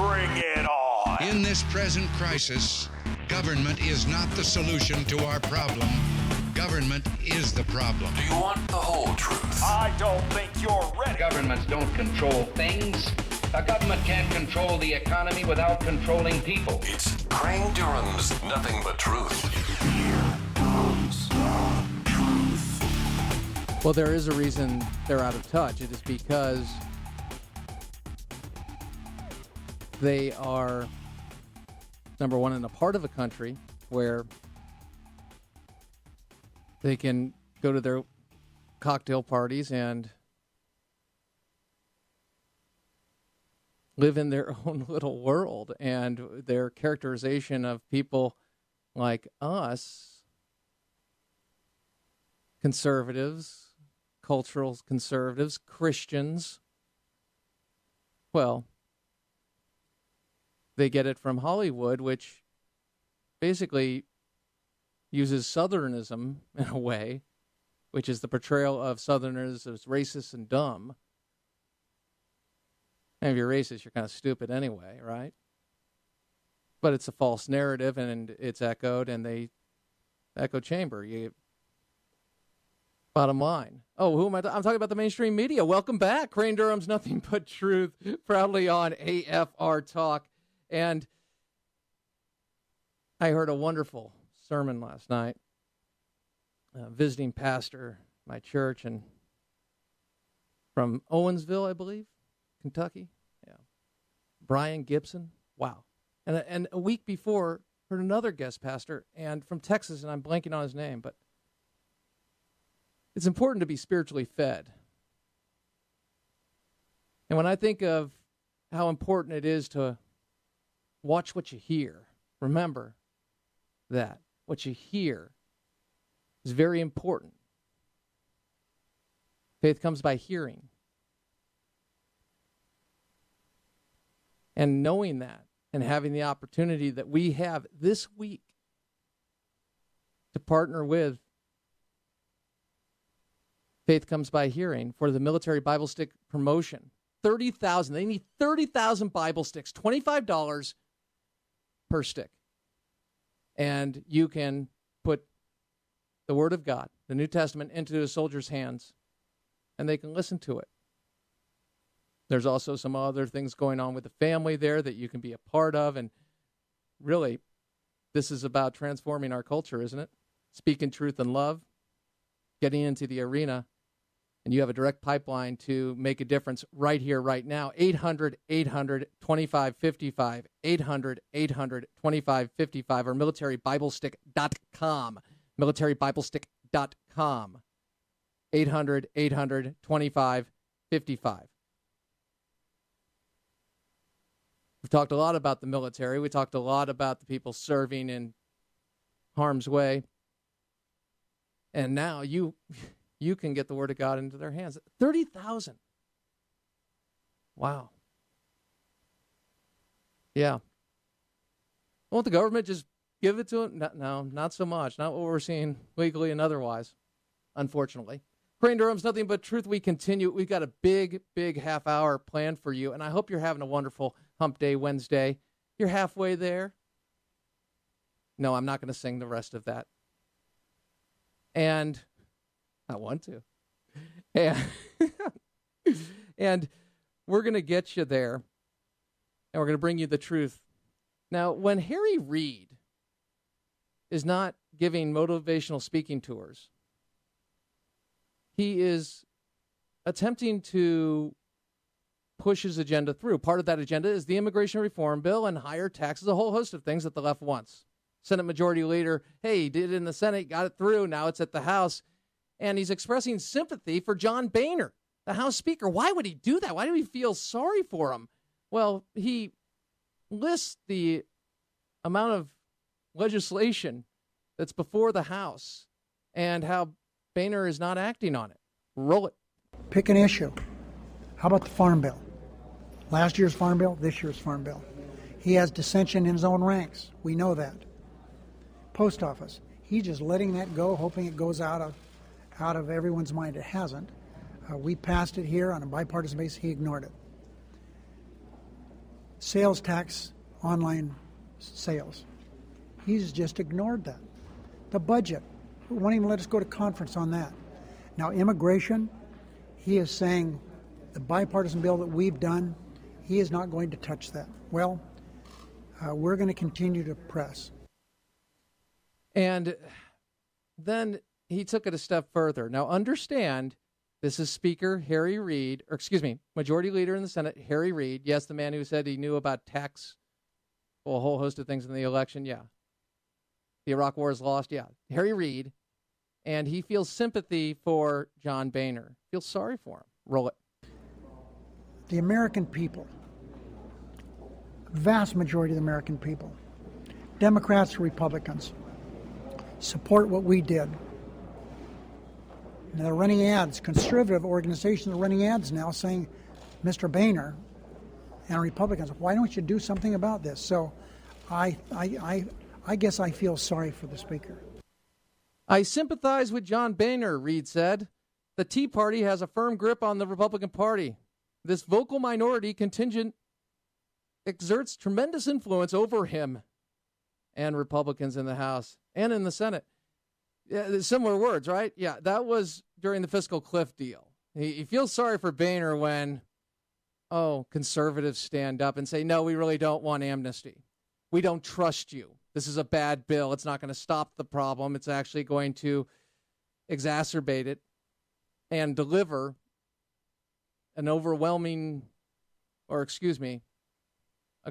Bring it on. In this present crisis, government is not the solution to our problem. Government is the problem. Do you want the whole truth? I don't think you're ready. Governments don't control things. A government can't control the economy without controlling people. It's Crane Durham's Nothing But Truth. Here comes truth. Well, there is a reason they're out of touch. It is because they are, number one, in a part of the country where they can go to their cocktail parties and live in their own little world. And their characterization of people like us, conservatives, cultural conservatives, Christians, well, they get it from Hollywood, which basically uses Southernism in a way, which is the portrayal of Southerners as racist and dumb. And if you're racist, you're kind of stupid anyway, right? But it's a false narrative, and it's echoed, and they echo chamber. Bottom line. Oh, who am I? I'm talking about the mainstream media. Welcome back. Crane Durham's Nothing But Truth, proudly on AFR Talk. And I heard a wonderful sermon last night. Visiting pastor, my church, and from Owensville, I believe, Kentucky. Yeah, Brian Gibson. Wow. And a week before, heard another guest pastor, and from Texas, and I'm blanking on his name, but it's important to be spiritually fed. And when I think of how important it is to watch what you hear, remember that what you hear is very important. Faith comes by hearing. And knowing that and having the opportunity that we have this week to partner with Faith Comes by Hearing for the military Bible stick promotion. 30,000. They need 30,000 Bible sticks, $25 per stick. And you can put the Word of God, the New Testament, into a soldier's hands, and they can listen to it. There's also some other things going on with the family there that you can be a part of. And really, this is about transforming our culture, isn't it? Speaking truth and love, getting into the arena. And you have a direct pipeline to make a difference right here, right now. 800-800-2555. 800-800-2555 or militarybiblestick.com. militarybiblestick.com. 800-800-2555. We've talked a lot about the military. We talked a lot about the people serving in harm's way. And now you can get the Word of God into their hands. 30,000. Wow. Yeah. Won't the government just give it to them? No, not so much. Not what we're seeing legally and otherwise, unfortunately. Crane Durham's Nothing But Truth. We continue. We've got a big, big half hour planned for you, and I hope you're having a wonderful Hump Day Wednesday. You're halfway there. No, I'm not going to sing the rest of that. And I want to. And we're going to get you there, and we're going to bring you the truth. Now, when Harry Reid is not giving motivational speaking tours, he is attempting to push his agenda through. Part of that agenda is the immigration reform bill and higher taxes, a whole host of things that the left wants. Senate Majority Leader, hey, he did it in the Senate, got it through, now it's at the House. And he's expressing sympathy for John Boehner, the House Speaker. Why would he do that? Why do we feel sorry for him? Well, he lists the amount of legislation that's before the House and how Boehner is not acting on it. Roll it. Pick an issue. How about the Farm Bill? Last year's Farm Bill, this year's Farm Bill. He has dissension in his own ranks. We know that. Post office. He's just letting that go, hoping it goes out of everyone's mind. It hasn't. We passed it here on a bipartisan basis. He ignored it. sales tax, online sales. He's just ignored that. The budget, he won't even let us go to conference on that. Now, immigration, he is saying the bipartisan bill that we've done, he is not going to touch that. Well, we're going to continue to press. And then he took it a step further. Now, understand, this is Speaker Harry Reid, or excuse me, Majority Leader in the Senate, Harry Reid. Yes, the man who said he knew about tax, well, a whole host of things in the election. Yeah. The Iraq War is lost. Yeah. Harry Reid. And he feels sympathy for John Boehner. Feels sorry for him. Roll it. The American people, vast majority of the American people, Democrats, Republicans, support what we did. And they're running ads, conservative organizations are running ads now saying, Mr. Boehner and Republicans, why don't you do something about this? So I guess I feel sorry for the Speaker. I sympathize with John Boehner, Reid said. The Tea Party has a firm grip on the Republican Party. This vocal minority contingent exerts tremendous influence over him and Republicans in the House and in the Senate. Yeah, similar words, right? Yeah, that was during the fiscal cliff deal. He feels sorry for Boehner when, conservatives stand up and say, no, we really don't want amnesty. We don't trust you. This is a bad bill. It's not going to stop the problem. It's actually going to exacerbate it and deliver an overwhelming, a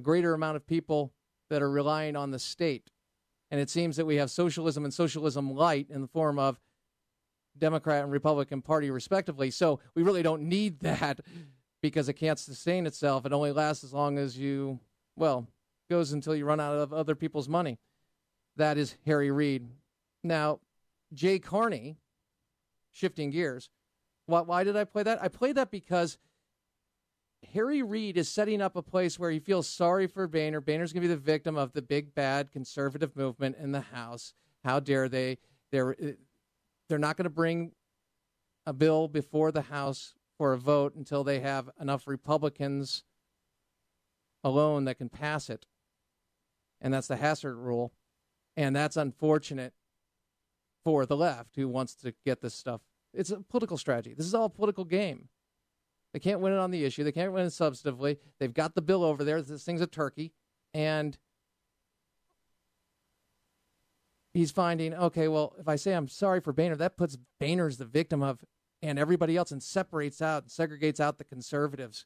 greater amount of people that are relying on the state. And it seems that we have socialism and socialism light in the form of Democrat and Republican Party, respectively. So we really don't need that because it can't sustain itself. It only lasts as long as goes until you run out of other people's money. That is Harry Reid. Now, Jay Carney, shifting gears. Why did I play that? I played that because Harry Reid is setting up a place where he feels sorry for Boehner. Boehner's going to be the victim of the big, bad conservative movement in the House. How dare they? They're not going to bring a bill before the House for a vote until they have enough Republicans alone that can pass it. And that's the Hassert rule. And that's unfortunate for the left who wants to get this stuff. It's a political strategy. This is all a political game. They can't win it on the issue. They can't win it substantively. They've got the bill over there. This thing's a turkey. And he's finding, if I say I'm sorry for Boehner, that puts Boehner as the victim of and everybody else and separates out and segregates out the conservatives.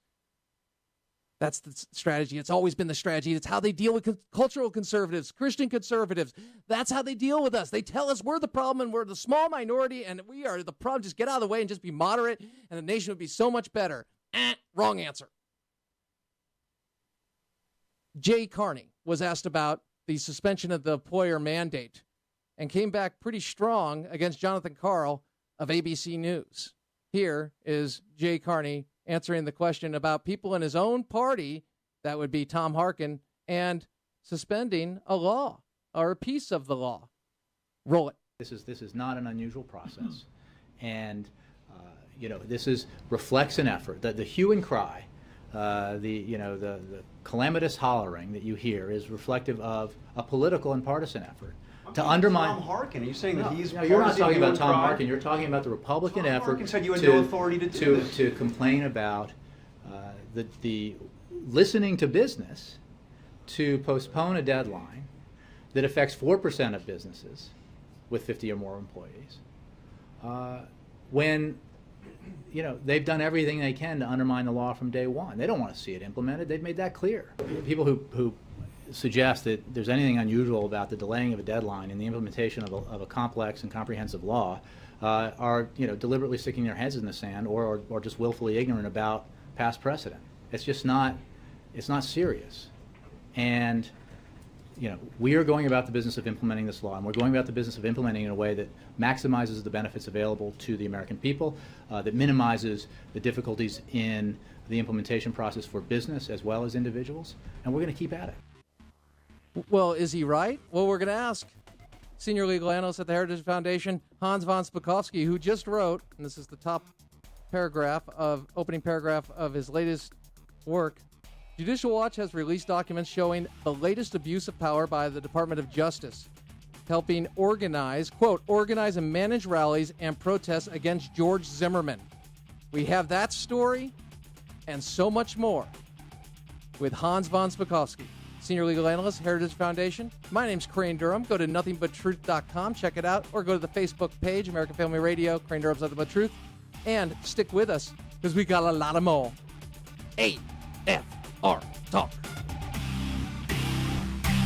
That's the strategy. It's always been the strategy. It's how they deal with cultural conservatives, Christian conservatives. That's how they deal with us. They tell us we're the problem and we're the small minority and we are the problem. Just get out of the way and just be moderate and the nation would be so much better. Wrong answer. Jay Carney was asked about the suspension of the employer mandate and came back pretty strong against Jonathan Karl of ABC News. Here is Jay Carney answering the question about people in his own party, that would be Tom Harkin, and suspending a law or a piece of the law. Roll it. This is not an unusual process, and this reflects an effort. The hue and cry, the calamitous hollering that you hear is reflective of a political and partisan effort to undermine Tom Harkin. Are you saying that he's? No, you're not talking about Tom Harkin. You're talking about the Republican Tom effort. Harkin said you had no authority to do this. To complain about the listening to business to postpone a deadline that affects 4% of businesses with 50 or more employees, when they've done everything they can to undermine the law from day one. They don't want to see it implemented. They've made that clear. People who suggest that there's anything unusual about the delaying of a deadline in the implementation of a complex and comprehensive law are deliberately sticking their heads in the sand or just willfully ignorant about past precedent. It's just not serious. And we are going about the business of implementing this law, and we're going about the business of implementing it in a way that maximizes the benefits available to the American people, that minimizes the difficulties in the implementation process for business as well as individuals, and we're going to keep at it. Well, is he right? Well, we're going to ask senior legal analyst at the Heritage Foundation, Hans von Spakovsky, who just wrote, and this is the top opening paragraph of his latest work, Judicial Watch has released documents showing the latest abuse of power by the Department of Justice, helping organize, quote, organize and manage rallies and protests against George Zimmerman. We have that story and so much more with Hans von Spakovsky, Senior Legal Analyst, Heritage Foundation. My name's Crane Durham. Go to nothingbutTruth.com, check it out, or go to the Facebook page, American Family Radio, Crane Durham's Nothing But Truth, and stick with us because we got a lot of more. AFR Talk.